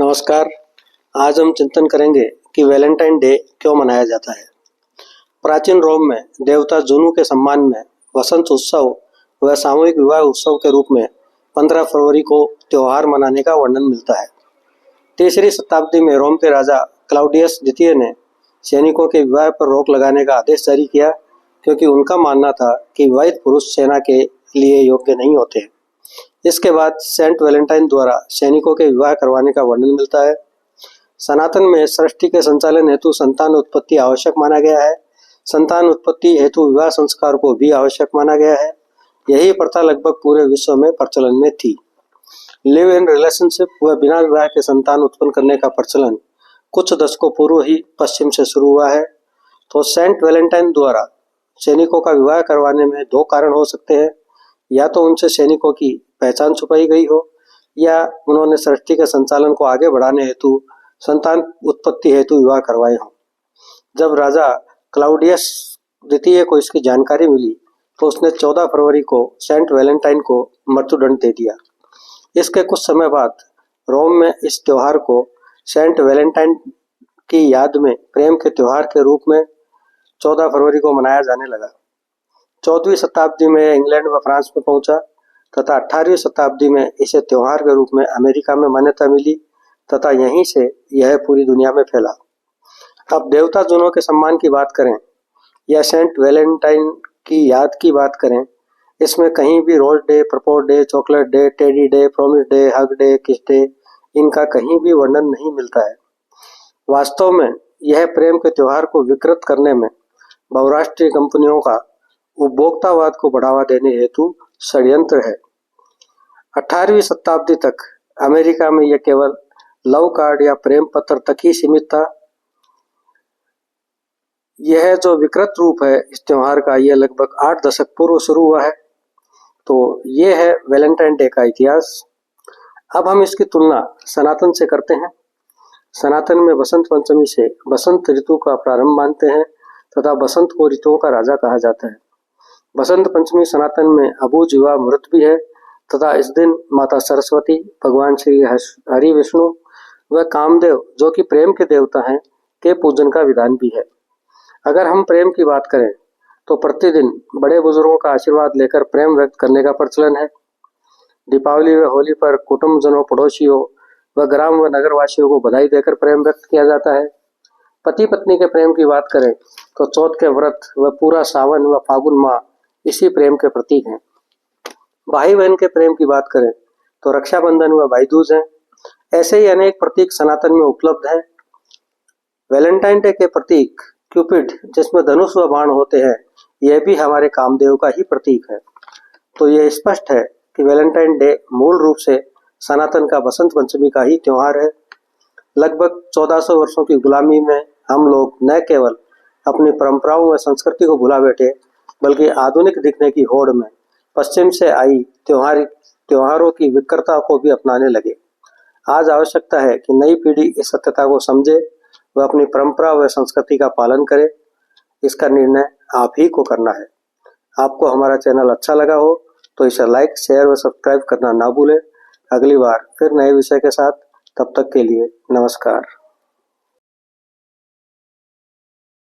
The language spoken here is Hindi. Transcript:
नमस्कार। आज हम चिंतन करेंगे कि वैलेंटाइन डे क्यों मनाया जाता है। प्राचीन रोम में देवता जुनू के सम्मान में वसंत उत्सव व सामूहिक विवाह उत्सव के रूप में 15 फरवरी को त्योहार मनाने का वर्णन मिलता है। तीसरी शताब्दी में रोम के राजा क्लाउडियस द्वितीय ने सैनिकों के विवाह पर रोक लगाने का आदेश जारी किया, क्योंकि उनका मानना था कि विवाहित पुरुष सेना के लिए योग्य नहीं होते। इसके बाद सेंट वैलेंटाइन द्वारा सैनिकों के विवाह करवाने का वर्णन मिलता है। सनातन में सृष्टि के संचालन हेतु संतान उत्पत्ति आवश्यक माना गया है। संतान उत्पत्ति हेतु विवाह संस्कार को भी आवश्यक माना गया है। यही प्रथा लगभग पूरे विश्व में प्रचलन में थी। लिव इन रिलेशनशिप व बिना विवाह के संतान उत्पन्न करने का प्रचलन कुछ दशकों पूर्व ही पश्चिम से शुरू हुआ है। तो सेंट वैलेंटाइन द्वारा सैनिकों का विवाह करवाने में दो कारण हो सकते हैं। या तो उनसे सैनिकों की पहचान छुपाई गई हो, या उन्होंने सृष्टि के संचालन को आगे बढ़ाने हेतु संतान उत्पत्ति हेतु विवाह करवाए हों। जब राजा क्लाउडियस द्वितीय को इसकी जानकारी मिली तो उसने 14 फरवरी को सेंट वैलेंटाइन को मृत्युदंड दे दिया। इसके कुछ समय बाद रोम में इस त्योहार को सेंट वैलेंटाइन की याद में प्रेम के त्योहार के रूप में 14 फरवरी को मनाया जाने लगा। 14वीं शताब्दी में इंग्लैंड व फ्रांस में पहुंचा तथा 18वीं शताब्दी में इसे त्योहार के रूप में अमेरिका में मान्यता मिली तथा यहीं से यह पूरी दुनिया में फैला। अब देवता जुनों के सम्मान की बात करें या सेंट वैलेंटाइन की याद की बात करें, इसमें कहीं भी rose day, propose day, chocolate day, teddy day, promise day, hug day, kiss day, इनका कहीं भी वर्णन नहीं मिलता है। वास्तव में यह प्रेम के त्योहार को विकृत करने में बहुराष्ट्रीय कंपनियों का उपभोक्तावाद को बढ़ावा देने हेतु षड्यंत्र है। 18वीं शताब्दी तक अमेरिका में यह केवल लव कार्ड या प्रेम पत्र तक ही सीमित था। यह जो विकृत रूप है इस त्योहार का, यह लगभग 8 दशक पूर्व शुरू हुआ है। तो यह है वैलेंटाइन डे का इतिहास। अब हम इसकी तुलना सनातन से करते हैं। सनातन में बसंत पंचमी से बसंत ऋतु का प्रारंभ मानते हैं तथा बसंत को ऋतुओं का राजा कहा जाता है। बसंत पंचमी सनातन में अबूझ विवाह मुहूर्त भी है तथा इस दिन माता सरस्वती, भगवान श्री हरि विष्णु व कामदेव, जो कि प्रेम के देवता हैं, के पूजन का विधान भी है। अगर हम प्रेम की बात करें तो प्रतिदिन बड़े बुजुर्गों का आशीर्वाद लेकर प्रेम व्यक्त करने का प्रचलन है। दीपावली व होली पर कुटुंबजनों, पड़ोसियों व ग्राम व नगरवासियों को बधाई देकर प्रेम व्यक्त किया जाता है। पति पत्नी के प्रेम की बात करें तो चौथ के व्रत व पूरा सावन व फागुन माह इसी प्रेम के प्रतीक हैं। भाई बहन के प्रेम की बात करें तो रक्षाबंधन व भाई दूज हैं। ऐसे ही अनेक प्रतीक सनातन में उपलब्ध हैं। वैलेंटाइन डे के प्रतीक क्यूपिड, जिसमें धनुष व बाण होते हैं, यह भी हमारे कामदेव का ही प्रतीक है। तो यह स्पष्ट है कि वैलेंटाइन डे मूल रूप से सनातन का बसंत पंचमी का ही त्योहार है। लगभग 1400 वर्षों की गुलामी में हम लोग न केवल अपनी परंपराओं व संस्कृति को भुला बैठे, बल्कि आधुनिक दिखने की होड़ में पश्चिम से आई त्योहारों की विकृतता को भी अपनाने लगे। आज आवश्यकता है कि नई पीढ़ी इस सत्यता को समझे व अपनी परंपरा व संस्कृति का पालन करे। इसका निर्णय आप ही को करना है। आपको हमारा चैनल अच्छा लगा हो तो इसे लाइक, शेयर व सब्सक्राइब करना ना भूलें। अगली बार फिर नए विषय के साथ, तब तक के लिए नमस्कार।